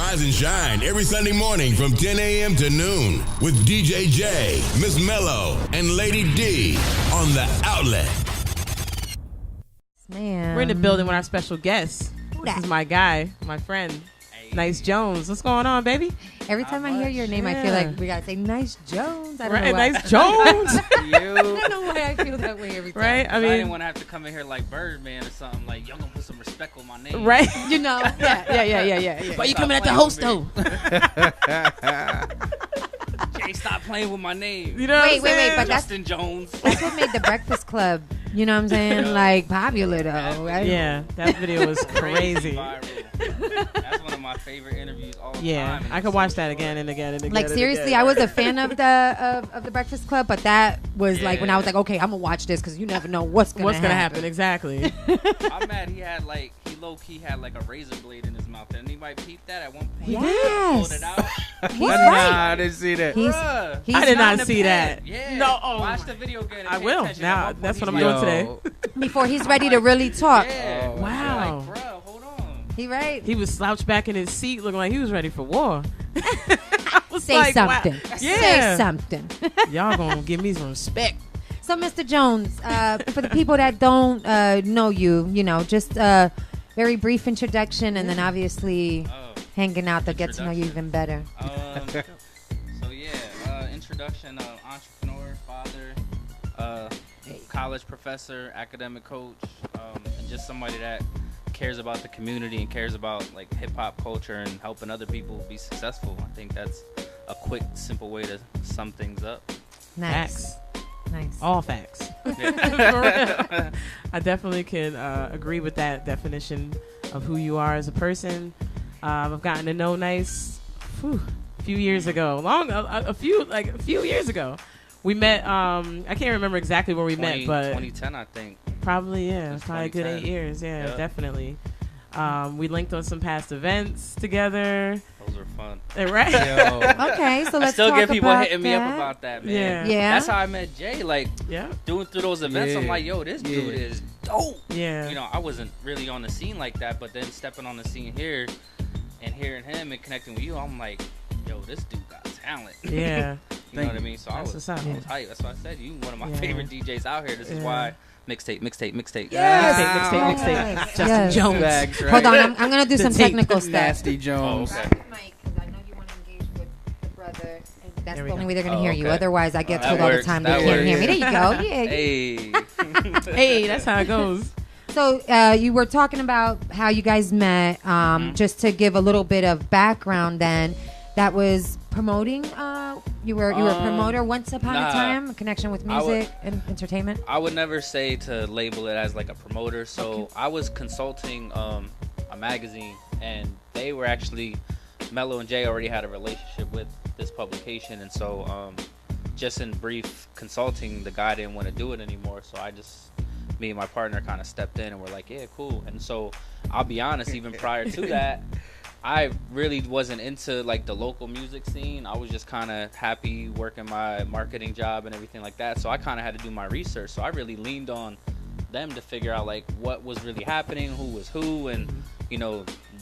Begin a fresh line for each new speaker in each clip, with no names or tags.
Rise and shine every Sunday morning from 10 a.m. to noon with DJ J, Miss Mello, and Lady D on The Outlet.
Man.
We're in the building with our special guest. This is my guy, my friend, Nyce Jones. What's going on, baby?
Every time I hear your name, I feel like we gotta say Nyce Jones. I don't know why.
Nyce Jones.
I don't know why I feel that way every time.
Right?
I didn't want to have to come in here like Birdman or something. Like, y'all gonna put some respect on my name.
Right?
You know?
Yeah.
Why you coming at the host, though?
Jay, stop playing with my name.
You know
wait, but
Justin Jones.
That's what made the Breakfast Club, you know what I'm saying, like popular though, right?
Yeah, that video was crazy.
That's one of my favorite interviews all the time.
I could watch that again and again and again.
Like seriously, I was a fan of the Breakfast Club, but that was like when I was like, okay, I'm gonna watch this because you never know what's gonna happen.
Exactly.
I'm mad he low key had like a razor blade in his mouth. Did anybody peep that at one point?
Yes.
Pulled it out.
I didn't see that.
I did not see that.
Yeah.
No.
Watch the video again.
I will. Now that's what I'm doing today.
Before he's ready to really talk.
Yeah.
Wow.
Like, bro, hold on.
He right.
He was slouched back in his seat, looking like he was ready for war.
Say something.
Wow.
Say something.
Y'all gonna give me some respect.
So, Mr. Jones, for the people that don't know you, just very brief introduction, and then obviously hanging out to get to know you even better.
Introduction of entrepreneur, father, college professor, academic coach, and just somebody that cares about the community and cares about like hip hop culture and helping other people be successful. I think that's a quick, simple way to sum things up.
Nice.
Facts.
Nice.
All facts. I definitely can agree with that definition of who you are as a person. I've gotten to know Nyce a few years ago. A few years ago. We met, I can't remember exactly where we met, but
2010, I think.
Probably, yeah. Probably a good 8 years. Yeah,
Yep.
Definitely. We linked on some past events together.
Those are fun.
Right?
Okay, so let's
I still
talk
get people
about
hitting me up about that, man.
Yeah.
That's how I met Jay. Like, doing through those events, I'm like, yo, this dude is dope.
Yeah.
I wasn't really on the scene like that, but then stepping on the scene here and hearing him and connecting with you, I'm like, yo, this dude got talent.
Yeah.
You know what I mean? So I was hyped. That's why I said you one of my favorite DJs out here. This is why mixtape.
Yes. Mixtape. Justin Jones.
Bags, right?
Hold on, I'm going to do some technical stuff.
Nasty Jones.
okay.
Mike, because I know you want to engage with the brother. And that's
There we
the only
go.
way they're going to hear you.
okay.
Otherwise, I get
That
told all the
works.
time
That
they can't hear me.
works.
There you go. Yeah.
Hey.
Hey, that's how it goes.
So you were talking about how you guys met. Just to give a little bit of background, then that was promoting. You were a promoter once upon a time, a connection with music and entertainment.
I would never say to label it as like a promoter. So I was consulting a magazine, and they were actually Mello and Jay already had a relationship with this publication, and so just in brief consulting, the guy didn't want to do it anymore. So me and my partner kind of stepped in and we're like, yeah, cool. And so I'll be honest, even prior to that, I really wasn't into like the local music scene. I was just kind of happy working my marketing job and everything like that. So I kind of had to do my research. So I really leaned on them to figure out like what was really happening, who was who, and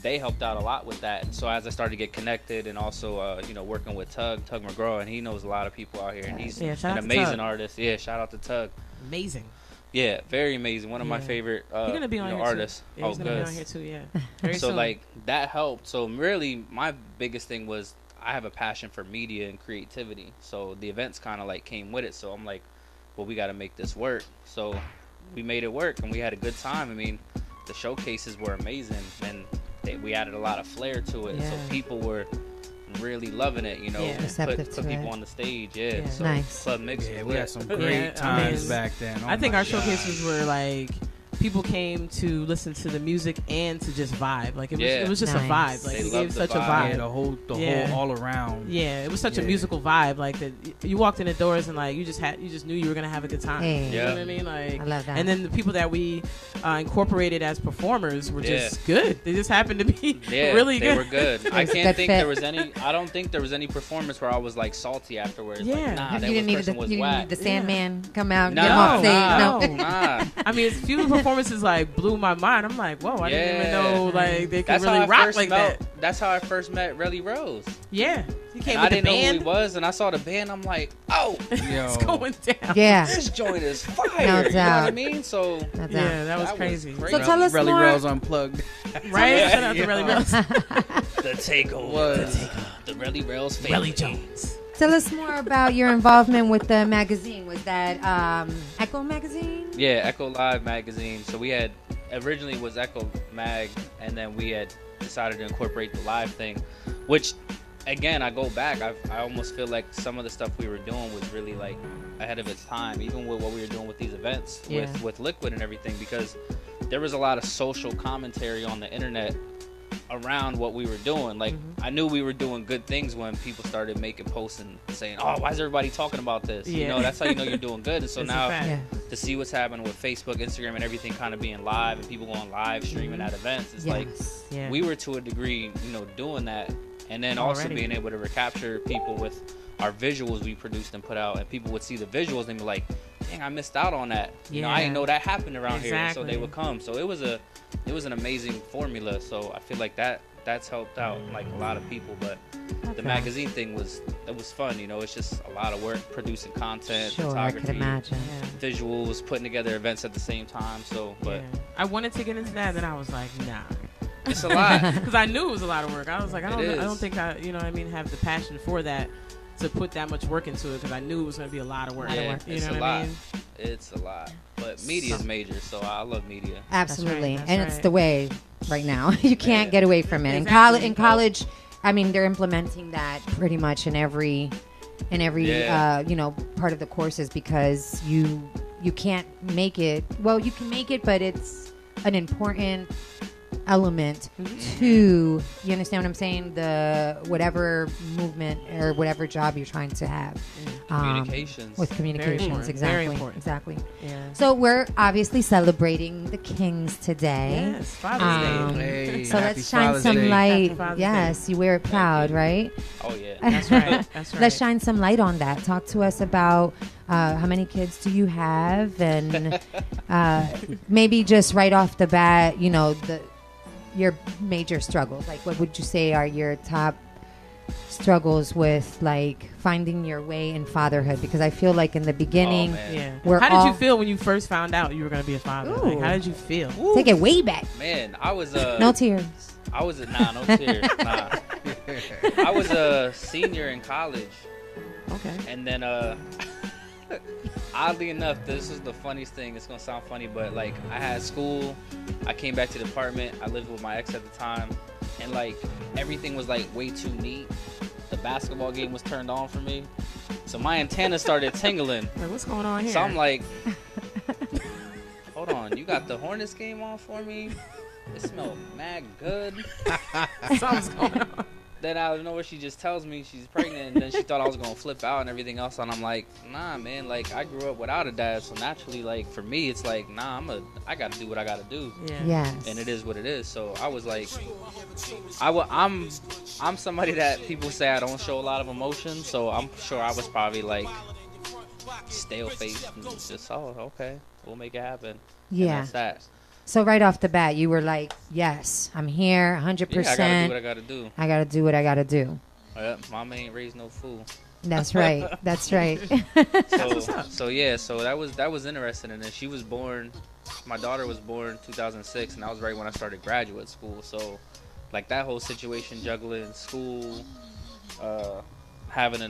they helped out a lot with that. And so as I started to get connected, and also working with Tug McGraw, and he knows a lot of people out here, and he's an amazing artist. Yeah, shout out to Tug.
Amazing.
Yeah, very amazing. One of my favorite
he's gonna be on here
artists.
Too. Yeah, he's gonna be on here too. Yeah. Very
So
soon.
like that helped. So really, my biggest thing was I have a passion for media and creativity. So the events kind of like came with it. So I'm like, well, we got to make this work. So we made it work, and we had a good time. I mean, the showcases were amazing, and we added a lot of flair to it. So people were really loving it,
Receptive
put
to
people
it.
on the stage.
So nice.
Club mix.
Yeah,
was
we had
lit.
some great times back then.
I think our showcases were like people came to listen to the music and to just vibe. Like it was just a vibe. Like it gave such a vibe.
Yeah, the whole all around.
Yeah, it was such a musical vibe. Like that, you walked in the doors and like you just knew you were gonna have a good time.
Hey.
You know what I mean? Like
I love that.
And then the people that we incorporated as performers were just good. They just happened to be really good.
They were good. I can't think
fit.
there was any. I don't think there was any performance where I was like salty afterwards.
Yeah.
Like, nah,
you didn't need
person was
the
whack.
Sandman come out and
No,
get him off stage.
nah.
I mean, it's few performances performances like blew my mind. I'm like, whoa, I didn't even know like they could really rock like that.
That's how I first met Relly Rose.
Yeah, he came
and
with
I didn't
the band.
know who he was, and I saw the band. I'm like, oh,
it's going down.
Yeah,
this joint is fire.
No doubt.
You know what I mean? So
yeah, that was crazy.
So tell us
Relly
more.
Rose Unplugged.
Right? Shout out to Relly Rose.
The takeover. The Relly Rose family.
Relly Jones.
Tell us more about your involvement with the magazine. Was that Echo Magazine?
Yeah, Echo Live magazine. So we had originally was Echo Mag, and then we had decided to incorporate the live thing, which again, I go back. I almost feel like some of the stuff we were doing was really like ahead of its time, even with what we were doing with these events with Liquid and everything, because there was a lot of social commentary on the internet around what we were doing. Like I knew we were doing good things when people started making posts and saying, oh, why is everybody talking about this? You know, that's how you know you're doing good. And so now to see what's happening with Facebook, Instagram, and everything kind of being live and people going live streaming at events, it's like we were to a degree, you know, doing that, and then also being able to recapture people with our visuals we produced and put out, and people would see the visuals and be like, dang, I missed out on that. You know, I didn't know that happened around here. And so they would come. So it was an amazing formula. So I feel like that's helped out like a lot of people. But the magazine thing was fun. You know, it's just a lot of work producing content, photography,
I could imagine.
visuals, putting together events at the same time. So, but
I wanted to get into that, and then I was like, nah.
It's a lot
because I knew it was a lot of work. I was like, I don't think I, you know what I mean, have the passion for that to put that much work into it, because I knew it was going to be a lot of work.
Yeah,
you know what I mean?
It's a lot. But media is major, so I love media.
Absolutely.
That's
and
right.
it's the way right now. You can't get away from it.
Exactly.
In college, I mean, they're implementing that pretty much in every you know, part of the courses, because you can't make it. Well, you can make it, but it's an important element to, you understand what I'm saying, the whatever movement or whatever job you're trying to have.
Communications.
With communications,
Very
exactly.
important.
Exactly.
Yeah.
So we're obviously celebrating the Kings today.
Yes, Father's Day.
Hey,
So
happy
let's shine
Father's
some
Day.
light.
Happy Father's
Yes, you wear it proud, right?
Oh yeah.
That's right. That's right.
Let's shine some light on that. Talk to us about how many kids do you have, and maybe just right off the bat, you know, your major struggles. Like, what would you say are your top struggles with, like, finding your way in fatherhood? Because I feel like in the beginning,
how did you feel when you first found out you were going to be a father? Like, how did you feel?
Take it way back.
Man, I was
no tears.
I was no tears. Nah. I was a senior in college.
Okay.
And then oddly enough, this is the funniest thing. It's gonna sound funny, but like I had school, I came back to the apartment, I lived with my ex at the time, and like everything was like way too neat. The basketball game was turned on for me, so my antenna started tingling.
Like, what's going on here?
So I'm like, hold on, you got the Hornets game on for me? It smelled mad good.
Something's going on.
Then out of nowhere, she just tells me she's pregnant, and then she thought I was gonna flip out and everything else. And I'm like, nah, man. Like, I grew up without a dad, so naturally, like, for me, it's like, nah, I gotta do what I gotta do.
Yeah.
Yes.
And it is what it is. So I was like, I'm somebody that people say I don't show a lot of emotion, so I'm sure I was probably like stale faced and just, oh, okay, we'll make it happen.
Yeah.
And that's that.
So right off the bat, you were like, yes, I'm here, 100%.
Yeah, I gotta do what I gotta do.
I gotta do what I gotta do.
Mama ain't raised no fool.
That's right. That's right.
So that was interesting. And then she was born. My daughter was born 2006, and that was right when I started graduate school. So, like, that whole situation, juggling school, having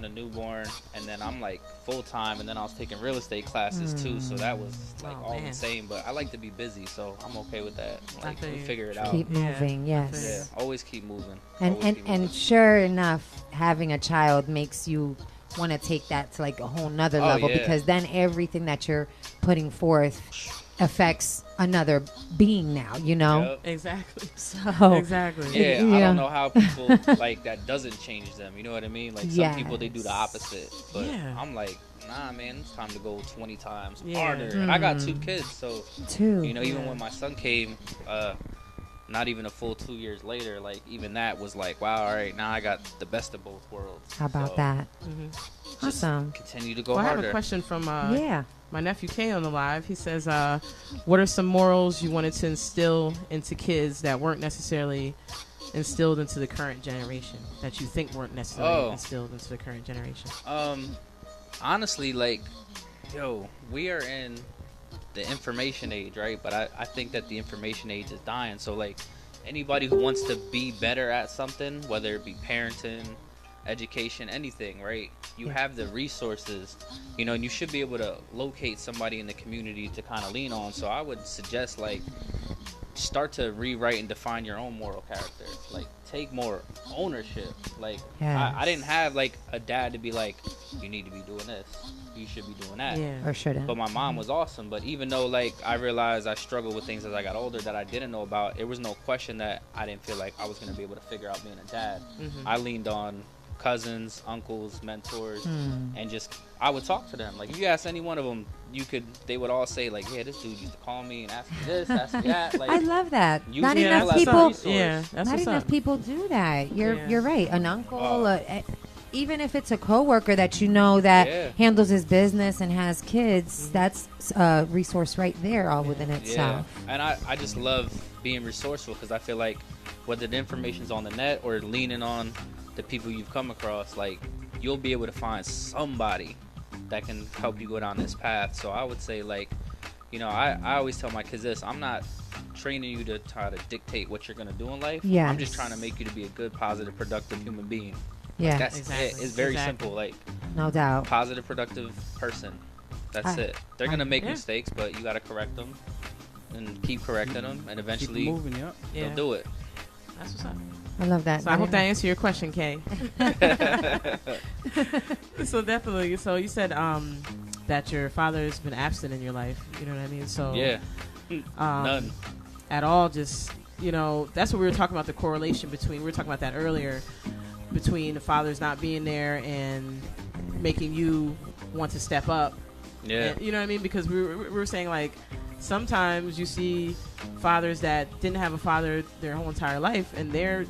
a newborn, and then I'm like full time, and then I was taking real estate classes too. So that was like insane. But I like to be busy, so I'm okay with that. Like, we figure it out.
Keep moving, yes.
Yeah, always keep moving.
And sure enough, having a child makes you want to take that to like a whole nother level, because then everything that you're putting forth affects another being now, you know?
Yep.
Exactly.
So
exactly.
Yeah, I don't know how people like that doesn't change them. You know what I mean? Like some people, they do the opposite. But I'm like, nah, man, it's time to go 20 times harder. And I got 2 kids, so you know, even when my son came, not even a full 2 years later, like even that was like, wow, all right, now I got the best of both worlds.
How about that? Awesome.
Continue to go
Well, I
harder.
have a question from
Yeah.
my nephew Kay on the live. He says, what are some morals you wanted to instill into kids that weren't necessarily instilled into the current generation, that you think weren't necessarily instilled into the current generation?
Honestly, like, yo, we are in the information age, right? But I think that the information age is dying. So, like, anybody who wants to be better at something, whether it be parenting, education, anything, right? You have the resources, you know, and you should be able to locate somebody in the community to kind of lean on. So I would suggest, like, start to rewrite and define your own moral character. Like, take more ownership. Like, I didn't have, like, a dad to be like, you need to be doing this, you should be doing that.
Or shouldn't.
But my mom was awesome. But even though, like, I realized I struggled with things as I got older that I didn't know about, there was no question that I didn't feel like I was going to be able to figure out being a dad. I leaned on cousins, uncles, mentors, and just I would talk to them. Like, if you ask any one of them, they would all say, like, yeah, this dude used to call me and ask me this, ask me that. Like,
I love that. Not
using
enough
that as a
people.
resource.
Yeah, that's
Not
what's
enough
up.
people do that. You're right. An uncle, even if it's a coworker that you know that handles his business and has kids, that's a resource right there, all within itself.
Yeah, and I just love being resourceful because I feel like whether the information's on the net or leaning on the people you've come across, like, you'll be able to find somebody that can help you go down this path. So I would say, like, you know, I always tell my kids this: I'm not training you to try to dictate what you're going to do in life.
Yes.
I'm just trying to make you to be a good, positive, productive human being.
Yeah,
Like, that's
Exactly.
it. It's very simple. Like,
no doubt.
positive, productive person. That's it. They're going to make mistakes, but you got to correct them and keep correcting them, and eventually
Keep moving, yep.
they'll do it.
That's what's up.
I love that.
So I hope that answered your question, Kay. So definitely. So you said that your father's been absent in your life. You know what I mean? So
Yeah. None.
At all. Just, you know, that's what we were talking about, the correlation between, we were talking about that earlier, between the fathers not being there and making you want to step up.
Yeah.
And, you know what I mean? Because we were saying, like, sometimes you see fathers that didn't have a father their whole entire life, and they're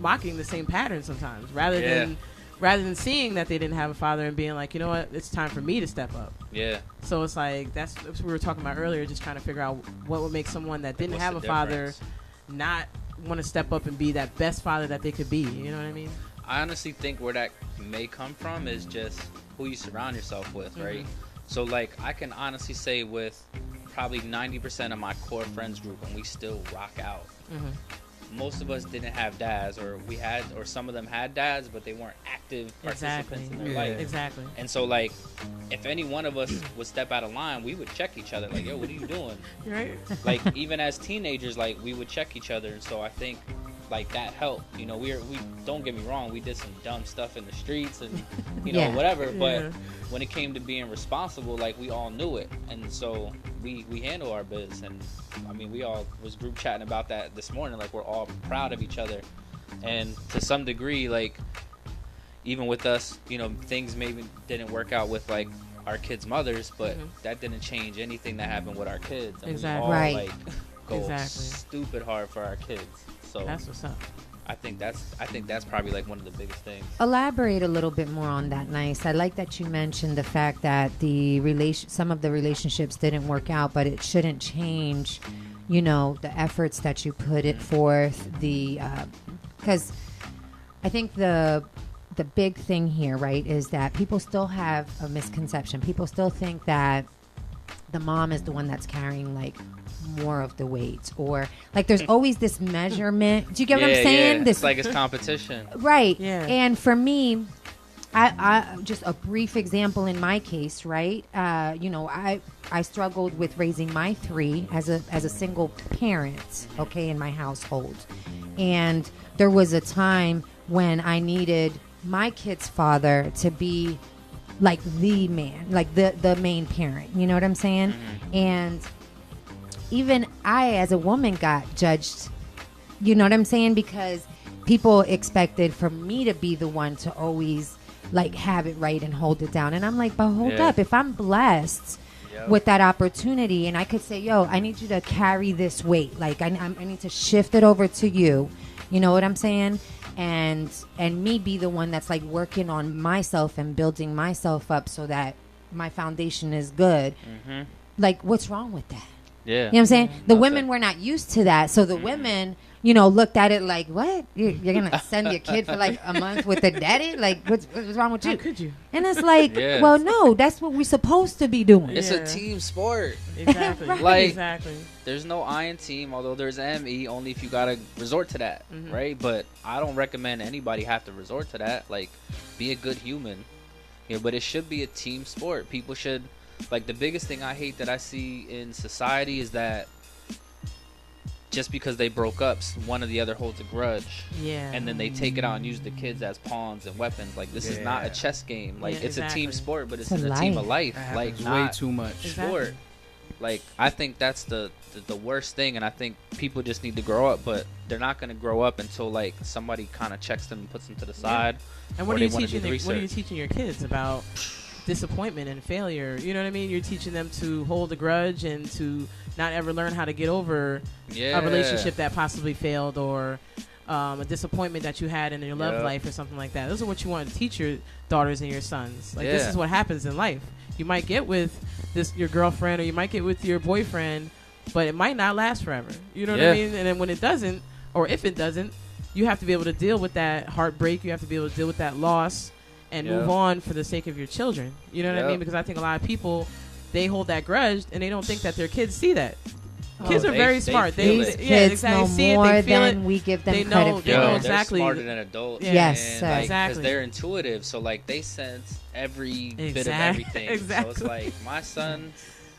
mocking the same pattern sometimes, rather than seeing that they didn't have a father and being like, you know what, it's time for me to step up.
Yeah.
So it's like, that's what we were talking about earlier, just trying to figure out what would make someone that didn't have a father not want to step up and be that best father that they could be. You know what I mean?
I honestly think where that may come from is just who you surround yourself with, right? So, like, I can honestly say with probably 90% of my core friends group, and we still rock out. Most of us didn't have dads, or some of them had dads, but they weren't active participants in their life.
Exactly.
And so, like, if any one of us would step out of line, we would check each other, like, yo, what are you doing?
Right.
Like, even as teenagers, like, we would check each other. And so I think, like, that helped. You know, we don't get me wrong, we did some dumb stuff in the streets and, you know, whatever. But when it came to being responsible, like, we all knew it. And so we handle our biz. And, I mean, we all was group chatting about that this morning. Like, we're all proud of each other. And to some degree, like, even with us, you know, things maybe didn't work out with, like, our kids' mothers, but that didn't change anything that happened with our kids. And we all, like, go stupid hard for our kids. So
that's what's up.
I think that's probably, like, one of the biggest things.
Elaborate a little bit more on that, Nyce. I like that you mentioned the fact that some of the relationships didn't work out, but it shouldn't change, you know, the efforts that you put it forth. Because I think the big thing here, right, is that people still have a misconception. People still think that the mom is the one that's carrying, like, more of the weight, or, like, there's always this measurement. Do you get what I'm saying?
It's like it's competition.
Right.
Yeah.
And for me, I just a brief example in my case, right? You know, I struggled with raising my three as a single parent, okay, in my household. And there was a time when I needed my kid's father to be like the man, like the main parent. You know what I'm saying? And even I, as a woman, got judged, you know what I'm saying? Because people expected for me to be the one to always, like, have it right and hold it down. And I'm like, but hold up. If I'm blessed with that opportunity, and I could say, yo, I need you to carry this weight. Like I need to shift it over to you. You know what I'm saying? And me be the one that's like working on myself and building myself up so that my foundation is good. Mm-hmm. Like, what's wrong with that?
Yeah.
You know what I'm saying? The women were not used to that. So the women, you know, looked at it like, what? You're going to send your kid for like a month with a daddy? Like, what's wrong with you?
How could you?
And it's like, well, no, that's what we're supposed to be doing.
It's a team sport.
Exactly.
Right.
Like,
exactly.
There's no I in team, although there's ME, only if you got to resort to that, right? But I don't recommend anybody have to resort to that. Like, be a good human. You know, but it should be a team sport. People should, like, the biggest thing I hate that I see in society is that just because they broke up, one or the other holds a grudge.
Yeah.
And then they take it out and use the kids as pawns and weapons. Like, this is not a chess game. Like, it's a team sport, but it's a team of life. Like,
way too much.
Sport. Like, I think that's the worst thing, and I think people just need to grow up, but they're not going to grow up until, like, somebody kind of checks them and puts them to the side.
And what are you teaching your kids about disappointment and failure? You know what I mean? You're teaching them to hold a grudge and to not ever learn how to get over a relationship that possibly failed, or a disappointment that you had in your love life or something like that. Those are what you want to teach your daughters and your sons. Like, this is what happens in life. You might get with your girlfriend, or you might get with your boyfriend, but it might not last forever. You know what I mean? And then when it doesn't, or if it doesn't, you have to be able to deal with that heartbreak. You have to be able to deal with that loss and move on for the sake of your children. You know what I mean? Because I think a lot of people, they hold that grudge and they don't think that their kids see that. Kids are very smart.
These kids know more than we give them credit for.
They know exactly.
They're smarter than adults.
Yes,
and,
exactly.
Because they're intuitive, so like they sense every bit of everything.
Exactly.
So it's like my son,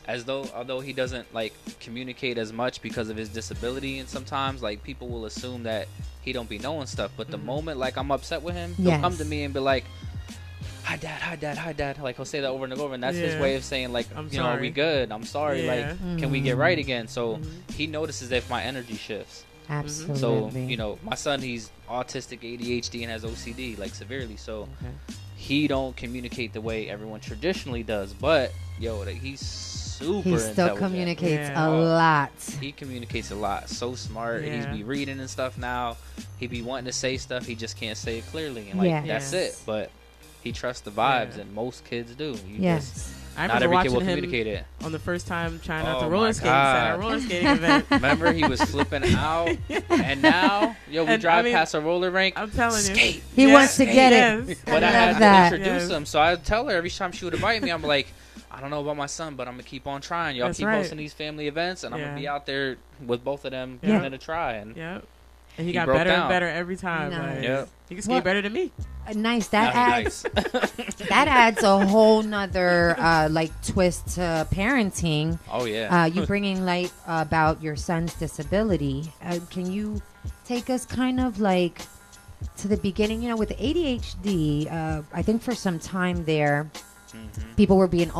although he doesn't like communicate as much because of his disability, and sometimes like people will assume that he don't be knowing stuff. But the moment like I'm upset with him, he'll come to me and be like, hi dad, hi dad, hi dad. Like he'll say that over and over, and that's his way of saying like, you know, are we good? I'm sorry. Like, can we get right again? So he notices if my energy shifts.
Absolutely.
So, you know, my son, he's autistic, ADHD, and has OCD, like severely. So he don't communicate the way everyone traditionally does. But yo, he's super
He still communicates a lot.
He communicates a lot. So smart. He's be reading and stuff now. He be wanting to say stuff. He just can't say it clearly. And like that's it. But he trusts the vibes, and most kids do.
I
not
remember
every kid will
watching
communicate it.
On the first time trying out the roller skates at a roller skating event.
Remember, he was flipping out, and now, yo, we drive past a roller rink.
I'm telling you,
he wants to get it.
But I had to introduce him, so I tell her every time she would invite me, I'm like, I don't know about my son, but I'm gonna keep on trying. Y'all keep hosting these family events, and I'm gonna be out there with both of them giving it a try. And
and he got better and better every time.
Nice.
Like, he can skate better than me.
Nice. That adds that adds a whole nother like twist to parenting.
Oh yeah.
You bringing light about your son's disability. Can you take us kind of like to the beginning? You know, with the ADHD, I think for some time there, people were being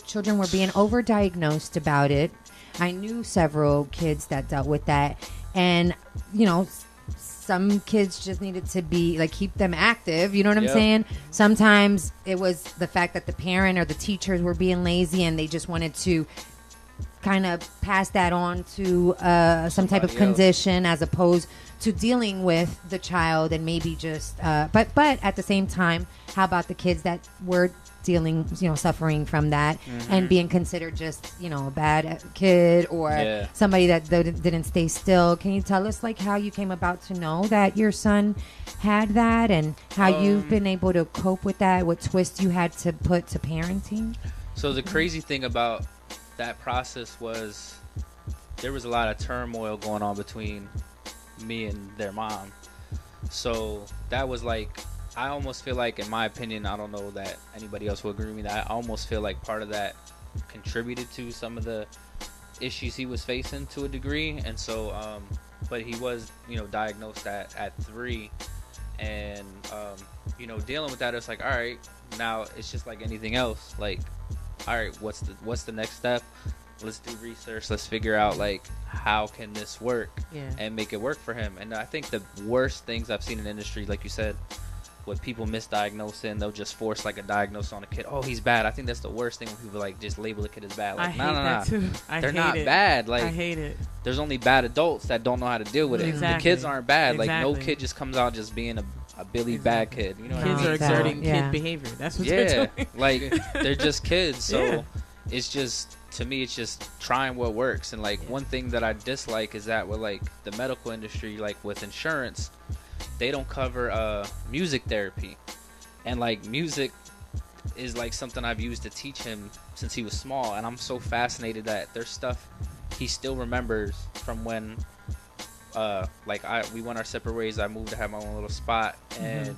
children were being overdiagnosed about it. I knew several kids that dealt with that, and you know, some kids just needed to be like keep them active. You know what I'm saying? Sometimes it was the fact that the parent or the teachers were being lazy and they just wanted to kind of pass that on to some type of condition as opposed to dealing with the child and maybe just but at the same time, how about the kids that were dealing, you know, suffering from that and being considered just, you know, a bad kid or somebody that didn't stay still. Can you tell us like how you came about to know that your son had that and how you've been able to cope with that, what twist you had to put to parenting?
So the crazy thing about that process was there was a lot of turmoil going on between me and their mom. So that was like, I almost feel like, in my opinion, I don't know that anybody else will agree with me, that I almost feel like part of that contributed to some of the issues he was facing to a degree. And so, but he was, you know, diagnosed at 3, and, you know, dealing with that, it's like, all right, now it's just like anything else. Like, all right, what's the next step? Let's do research. Let's figure out like how can this work and make it work for him. And I think the worst things I've seen in the industry, like you said, with people misdiagnosing, they'll just force like a diagnosis on a kid. Oh, he's bad. I think that's the worst thing when people like just label a kid as bad. Like,
I hate that too.
They're not bad. Like,
I hate it.
There's only bad adults that don't know how to deal with it.
Exactly.
The kids aren't bad. Like, no
Exactly.
kid just comes out just being a Billy bad kid. You know what I
Kids
mean?
are exerting
Yeah.
kid behavior. That's what they're doing.
Like they're just kids. So
Yeah.
it's just, to me, it's just trying what works. And like one thing that I dislike is that with like the medical industry, like with insurance, they don't cover music therapy. And like music is like something I've used to teach him since he was small, and I'm so fascinated that there's stuff he still remembers from when we went our separate ways. I moved to have my own little spot, and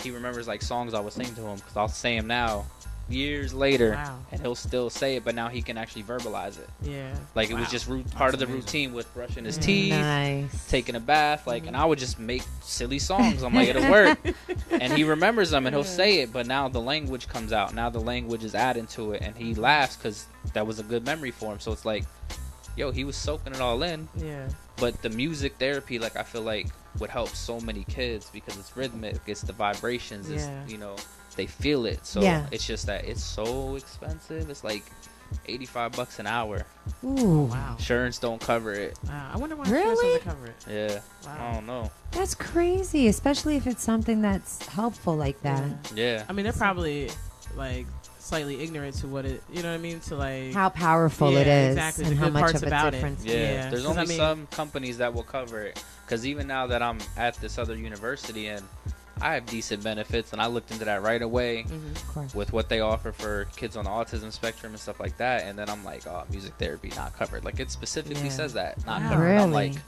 he remembers like songs I was singing to him, because I'll say them now years later.
Wow.
And he'll still say it, but now he can actually verbalize it.
Yeah.
Like it was just part of the routine with brushing his teeth,
Nice.
taking a bath, like, and I would just make silly songs. I'm like, it'll work. And he remembers them and he'll say it, but now the language comes out. Now the language is added to it, and he laughs because that was a good memory for him. So it's like, yo, he was soaking it all in.
Yeah.
But the music therapy, like, I feel like would help so many kids because it's rhythmic, it's the vibrations, it's,
Yeah.
you know, they feel it. So
Yeah.
it's just that it's so expensive. It's like $85 an hour.
Ooh.
Wow.
Insurance don't cover it.
Wow. I wonder why
Really?
insurance doesn't cover it.
Yeah.
Wow.
I don't know.
That's crazy, especially if it's something that's helpful like that.
Yeah.
I mean, they're probably like slightly ignorant to what it, you know what I mean? To like
How powerful
yeah,
it is
exactly,
and
the
how
good
much
parts
of a
about
difference.
Yeah,
Yeah,
there's
'cause
only
I mean-
some companies that will cover it. Because even now that I'm at this other university and I have decent benefits, and I looked into that right away
Of course.
with what they offer for kids on the autism spectrum and stuff like that. And then I'm like, oh, music therapy not covered. Like it specifically
Yeah.
says that not
Wow.
covered. I'm
Really?
like,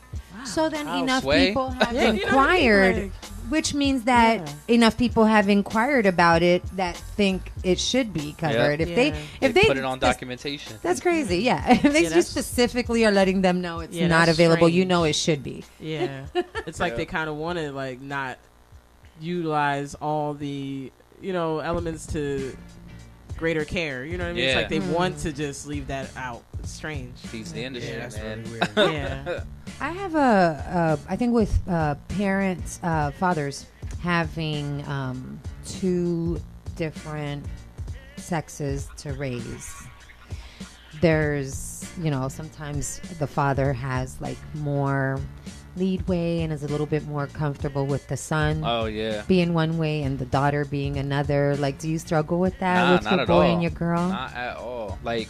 So then
How,
enough
Sway?
people have
Yeah, you know what I mean?
inquired,
Like,
which means that
Yeah.
enough people have inquired about it that think it should be covered.
Yeah.
If they
Yeah.
if
they
they
put it on
just-
documentation.
That's crazy. Yeah. If they
Yeah,
just
that's-
specifically are letting them know it's
Yeah,
not
that's
available, you
strange.
know it should be.
yeah. It's like
Yeah.
they kind of want to like not utilize all the, you know, elements to greater care. You know what I mean? It's
Yeah.
like they want to just leave that out. It's strange.
Feeds the industry,
Yeah, that's
man.
really weird.
Yeah.
I have I think with parents, fathers having two different sexes to raise. There's, you know, sometimes the father has like more leadway and is a little bit more comfortable with the son
Oh yeah.
being one way and the daughter being another. Like, do you struggle with that
Nah,
with
not
your
at
boy
all.
and your girl?
Not at all. Like,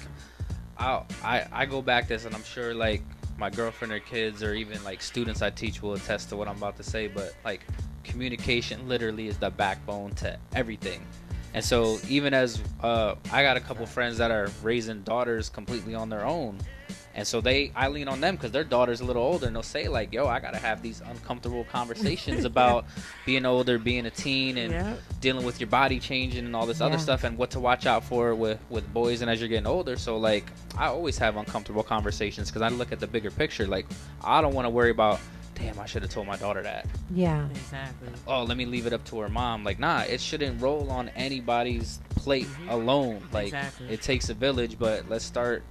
I go back this, and I'm sure like my girlfriend or kids or even like students I teach will attest to what I'm about to say. But like, communication literally is the backbone to everything. And so even as I got a couple friends that are raising daughters completely on their own. And so I lean on them because their daughter's a little older, and they'll say like, yo, I got to have these uncomfortable conversations about being older, being a teen, and
Yeah.
dealing with your body changing and all this other
Yeah.
stuff, and what to watch out for with boys and as you're getting older. So like, I always have uncomfortable conversations because I look at the bigger picture. Like, I don't want to worry about, damn, I should have told my daughter that.
Yeah.
Exactly.
Oh, let me leave it up to her mom. Like, nah, it shouldn't roll on anybody's plate alone. Like,
Exactly.
it takes a village, but let's start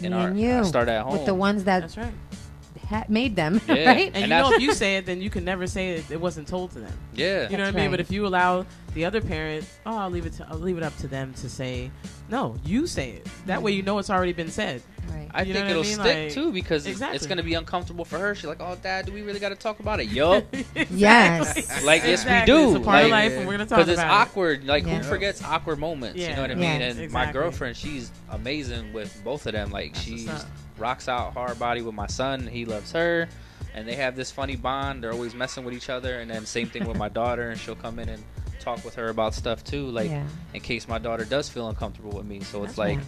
Me and you.
start at home.
With the ones that
That's right.
made them,
Yeah.
right?
And you know, if you say it, then you can never say it wasn't told to them.
Yeah.
You know what I
That's
mean?
right.
But if you allow the other parent, I'll leave it up to them to say, no, you say it. That way you know it's already been said.
Right.
I
You know
think
what I
it'll
mean?
stick
Like,
too because
exactly.
it's gonna be uncomfortable for her. She's like, "Oh, Dad, do we really got to talk about it?" Yup.
Yes.
Like, yes,
Exactly.
we do.
It's a part of
Like,
life, and we're gonna talk
because
about
it's awkward. Like,
Yeah.
who forgets awkward moments? You
Yeah.
know what I mean?
Yes.
And my
Exactly.
girlfriend, she's amazing with both of them. Like,
That's
she
what's up.
rocks out hard body with my son. He loves her, and they have this funny bond. They're always messing with each other. And then same thing with my daughter, and she'll come in and talk with her about stuff too, like
Yeah.
in case my daughter does feel uncomfortable with me. So it's
That's
like
right.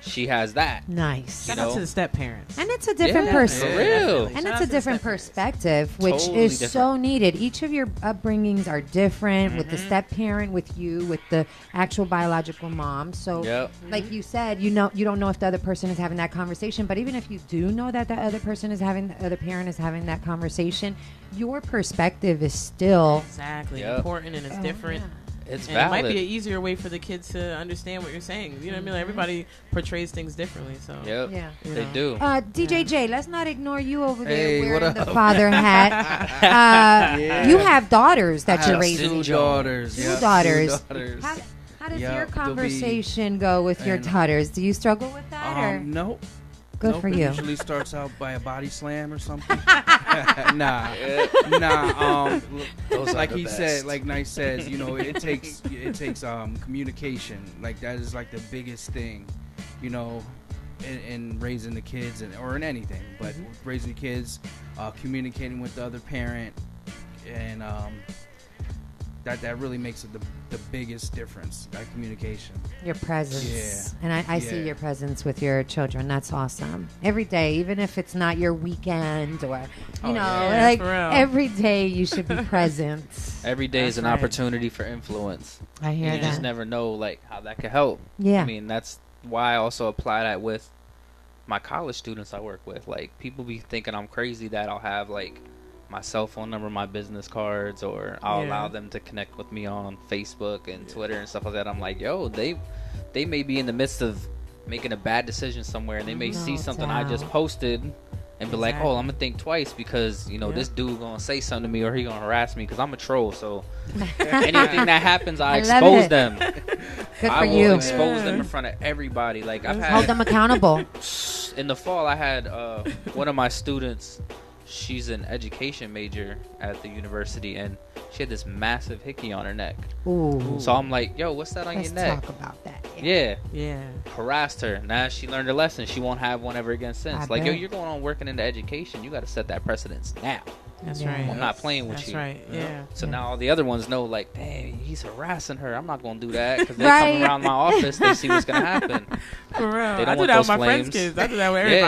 she has that.
Nice.
Shout
You
out
know?
to the step parents.
And it's a different
Yeah,
person.
for real.
And it's a different perspective, which
Totally
is so
different.
needed. Each of your upbringings are different with the
Mm-hmm.
step parent, with you, with the actual biological mom. So,
Yep.
like you said, you don't know if the other person is having that conversation. But even if you do know that the other person is having, the other parent is having that conversation, your perspective is still
Exactly.
Yep.
Important and it's different.
It's
and
valid.
it might be an easier way for the kids to understand what you're saying. You know what I mean? Like everybody portrays things differently. So
Yep.
Yeah.
They do.
DJ J, let's not ignore you over there
Hey,
wearing
what
the
up?
father hat.
Yeah.
You have daughters that
I
you're
have
raising.
two daughters.
Two
Yep,
daughters.
Two daughters.
How does
Yep,
your
they'll be-
conversation go with your
and-
daughters? Do you struggle with that? Or?
Nope.
Good
Nope,
for
it
you.
usually starts out by a body slam or something. Nah.
Those are
Like
the
he
best.
said, like Nyce says, it takes communication. Like that is like the biggest thing, in raising the kids or in anything, but raising the kids, communicating with the other parent, and that really makes it the biggest difference. That communication.
Your presence.
Yeah.
And I see
Yeah.
your presence with your children. That's awesome. Every day, even if it's not your weekend or,
yeah,
like
for real.
every day you should be present.
Every day is
That's
an
right.
opportunity for influence.
I hear
You
that.
just never know like how that could help.
Yeah.
I mean, that's why I also apply that with my college students I work with. Like, people be thinking I'm crazy that I'll have like my cell phone number, my business cards, or I'll
Yeah.
allow them to connect with me on Facebook and Twitter and stuff like that. I'm like, yo, they may be in the midst of making a bad decision somewhere, and they may see
No
something I just
doubt.
posted and be like,
Exactly.
oh, I'm gonna think twice because
Yeah.
this dude gonna say something to me or he gonna harass me because I'm a troll. So anything that happens, I
I love
expose
it.
them.
Good
I
for
will
you.
expose them in front of everybody. Like, I've
Hold
had
them accountable.
in the fall, I had one of my students. She's an education major at the university, and she had this massive hickey on her neck.
Ooh.
So I'm like, yo, what's that on
Let's
your neck?
talk about that.
Yeah.
Yeah.
Harassed her. Now she learned her lesson. She won't have one ever again since.
I
Like, yo,
bet.
you're going on working into education. You got to set that precedence now.
That's
Yeah.
right.
I'm not playing with
That's
you.
right. Yeah.
So
Yeah.
now all the other ones know, like, dang, he's harassing her. I'm not going to do that because they
Right.
come around my office. They see what's going to happen.
For real.
They
I
don't
do
want
that with
those
my friends'
flames.
kids. I do that with
Yeah.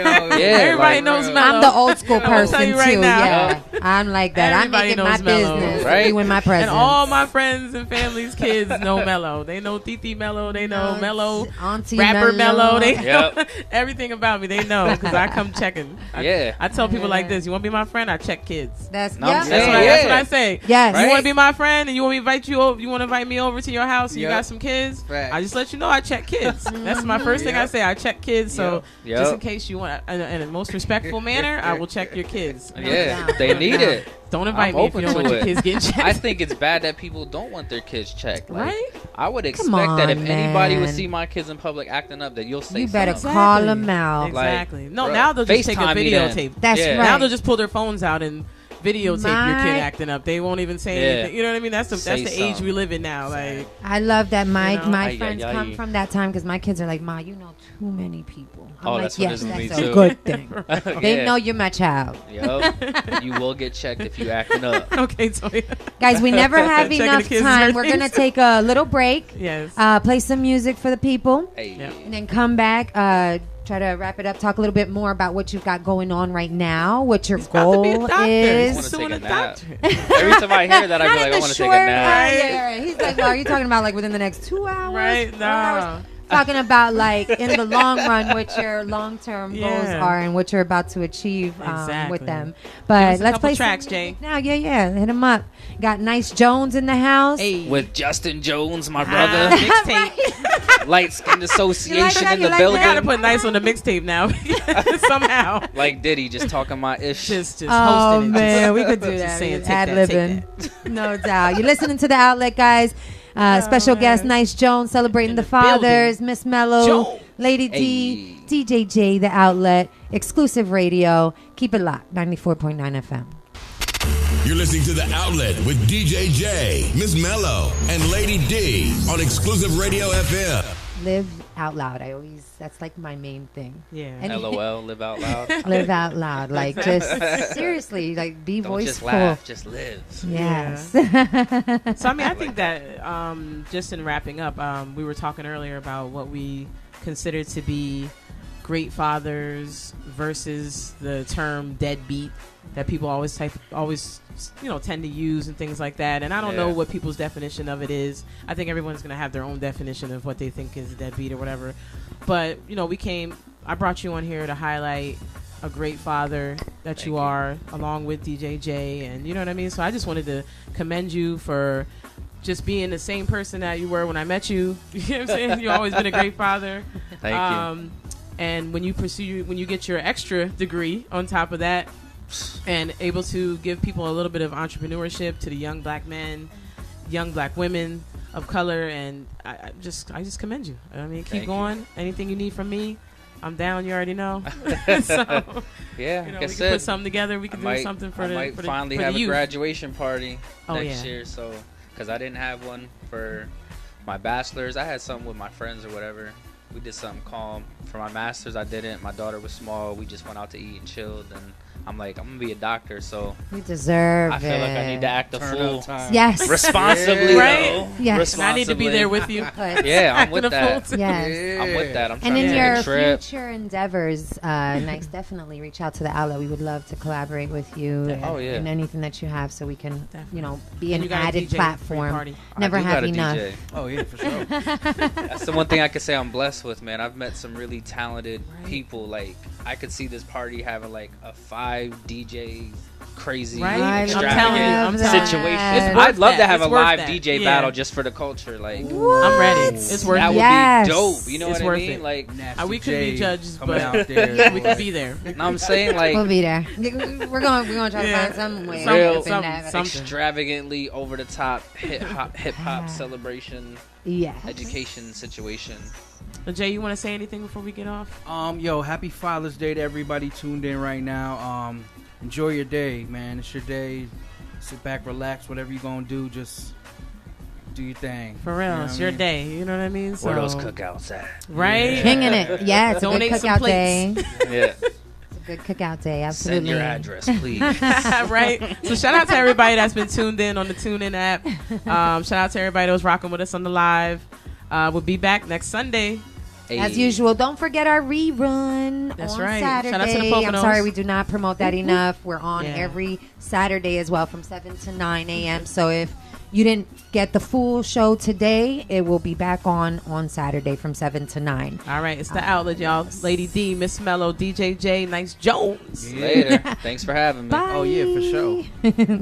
everybody.
Everybody
knows Mello.
I'm the old school
I'm gonna
person
tell you
too.
right now.
Yeah, I'm like that.
Everybody
I'm making my
knows Mello.
business.
Right?
You in my presence.
And all my friends and family's kids know Mello. They know Titi Mello. They know Mello.
Auntie
Rapper Mello. They know
Yep.
everything about me. They know because I come checking.
Yeah.
I tell people like
Yeah.
this: you want to be my friend? I check kids.
That's
No, I'm
yeah.
saying,
That's what
yeah.
I say.
Yes.
You
Right?
want to be my friend, and you want me to invite you over? You want to invite me over to your house? And you
Yep.
got some kids?
Facts.
I just let you know I check kids. That's my first thing I
Yep.
say. I check kids. So
Yep.
just in case you want, in a most respectful manner, I will check your kids.
Yeah,
doubt.
they
No
need
doubt.
it.
Don't invite
I'm
me if you
open
don't want
to
your
it.
kids getting checked.
I think it's bad that people don't want their kids checked. Like,
Right?
I would expect
Come
that if
on,
anybody would
man.
see my kids in public acting up, that you'll say
You better
something.
call them out.
Exactly. No,
bruh,
now they'll just take a
FaceTime me then.
videotape.
That's
Yeah.
right.
Now they'll just pull their phones out and videotape your
My-
kid acting up. They won't even say
Yeah.
anything. You know what I mean? That's the
Say
age
something.
we live in now. Like,
I love that my
You know?
my
Ay,
friends
ay, ay.
come from that time because my kids are like, Ma, you know too many people. I'm
Oh,
like,
that's what it
yes,
is with me,
that's a
too.
good thing. They
Yeah.
know you're my child.
Yup. You will get checked if you acting up.
okay, Toya.
Guys, we never have
Checking the
enough
kids'
time. We're going to
birthdays.
take a little break,
Yes.
play some music for the people,
Hey.
Yeah.
and then come back, try to wrap it up, talk a little bit more about what you've got going on right now, what your
About to be a
goal
doctor.
is.
He's
I wanna
doing a
take a nap.
doctorate.
Every time I hear that, I
Not
be
in
like,
the
I want to take
short-
a nap.
Yeah. He's like, well, are you talking about like within the next 2 hours?
Right?
4
No.
hours? Talking about like in the long run what your long-term goals
Yeah.
are and what you're about to achieve with
Exactly.
them.
Give
But
us a
let's
couple
play
tracks,
some
Jay.
music now. Yeah. Hit him up. Got Nyce Jones in the house.
Hey.
With Justin Jones, my
Ah,
brother.
mixtape.
Light Skin Association
that?
in
You
the
like
building.
We gotta put Nyce on the mixtape now somehow.
Like Diddy, just talking my ish.
Just
Oh
hosting it.
man, we could do
Just
that.
saying, take
Ad
that, take
libbing. No doubt. You're listening to the outlet, guys. Special guest Nyce Jones celebrating
In
the
the
fathers, Miss Mello,
Jones.
Lady D, DJ J, the outlet, exclusive radio. Keep it locked. 94.9 FM.
You're listening to The Outlet with DJ J, Miss Mello, and Lady D on Exclusive Radio FM.
Live out loud. That's like my main thing.
Yeah.
And-
LOL, live out loud.
Live out loud. Like just seriously, like be
Don't just
voiceful.
laugh, just live.
Yes.
So I mean, I think that just in wrapping up, we were talking earlier about what we consider to be great fathers versus the term deadbeat that people always tend to use and things like that. And I don't know
Yeah.
what people's definition of it is. I think everyone's gonna have their own definition of what they think is a deadbeat or whatever. But I brought you on here to highlight a great father that
Thank
you
you.
are, along with DJ J, and you know what I mean. So I just wanted to commend you for just being the same person that you were when I met you. You know what I'm saying? You've always been a great father.
Thank you.
And when you get your extra degree on top of that, and able to give people a little bit of entrepreneurship to the young black men, young black women of color, and I just commend you. I mean, keep
Thank
going.
you.
Anything you need from me, I'm down. You already know. So,
Yeah,
we
like I
can
said,
put something together. We can do something for the.
I might
for the,
finally
for
have
the
a
youth.
graduation party
Oh,
next
yeah.
year. So, because I didn't have one for my bachelor's, I had something with my friends or whatever. We did something calm. For my master's, I didn't. My daughter was small. We just went out to eat and chilled. And I'm like, I'm gonna be a doctor, so
You deserve
I feel like I need to act a
Turn
fool
up time.
Yes.
responsibly,
Right?
though.
Yes.
And I need to be there with you.
But-
Yeah, I'm with
Acting a
that.
fool, too.
Yes.
I'm with that. I'm
And
trying
in
to
your
take a trip.
future endeavors, Nyce, definitely reach out to the outlet. We would love to collaborate with you
Oh, yeah.
in anything that you have, so we can,
Definitely.
be
And
an
you got a
added
DJ for your
platform.
party.
Never
I do
have
got a
enough.
DJ.
Oh yeah, for sure.
That's the one thing I could say I'm blessed with, man. I've met some really talented
Right.
people. Like, I could see this party having like a 5 DJ crazy
Right?
I
I'm
extravagant
telling you, I'm telling you.
situation.
It's worth
I'd love to
that.
have
It's
a
worth
live
that.
DJ
Yeah.
battle just for the culture. Like,
I'm ready. It's worth
that
it.
would
Yes.
be dope. You know
It's
what I
worth
mean?
it.
Like,
Nasty
We could be
J
judges,
coming
but
out there,
we could be there.
no, I'm saying like
We'll be there. We're going to try to
Yeah.
find some way.
Some-
real,
up in that.
something.
extravagantly over the top hip hop celebration
Yes.
education situation.
Jay, you want to say anything before we get off?
Yo, happy Father's Day to everybody tuned in right now. Enjoy your day, man. It's your day. Sit back, relax. Whatever you're gonna do, just do your thing.
For real,
You know
it's
what
your
I mean?
day. You know what I mean?
Where those
So-
cookouts at?
Right?
Kinging it. Yeah, it's a good
Donate some
cookout
plates.
day.
Yeah.
It's a good cookout day.
Send
Absolutely.
your address, please.
Right. So shout out to everybody that's been tuned in on the TuneIn app. Shout out to everybody that was rocking with us on the live. We'll be back next Sunday.
As
Hey.
usual, don't forget our rerun
That's
on
right.
Saturday.
Shout out to the
I'm
Poconos.
sorry we do not promote that enough. We're on
Yeah.
every Saturday as well from 7 to 9 a.m. So if you didn't get the full show today, it will be back on Saturday from 7 to 9.
All right, it's the outlet, y'all. Lady D, Miss Mello, DJ J, Nyce Jones.
Later. Thanks for having me.
Bye.
Oh yeah, for sure.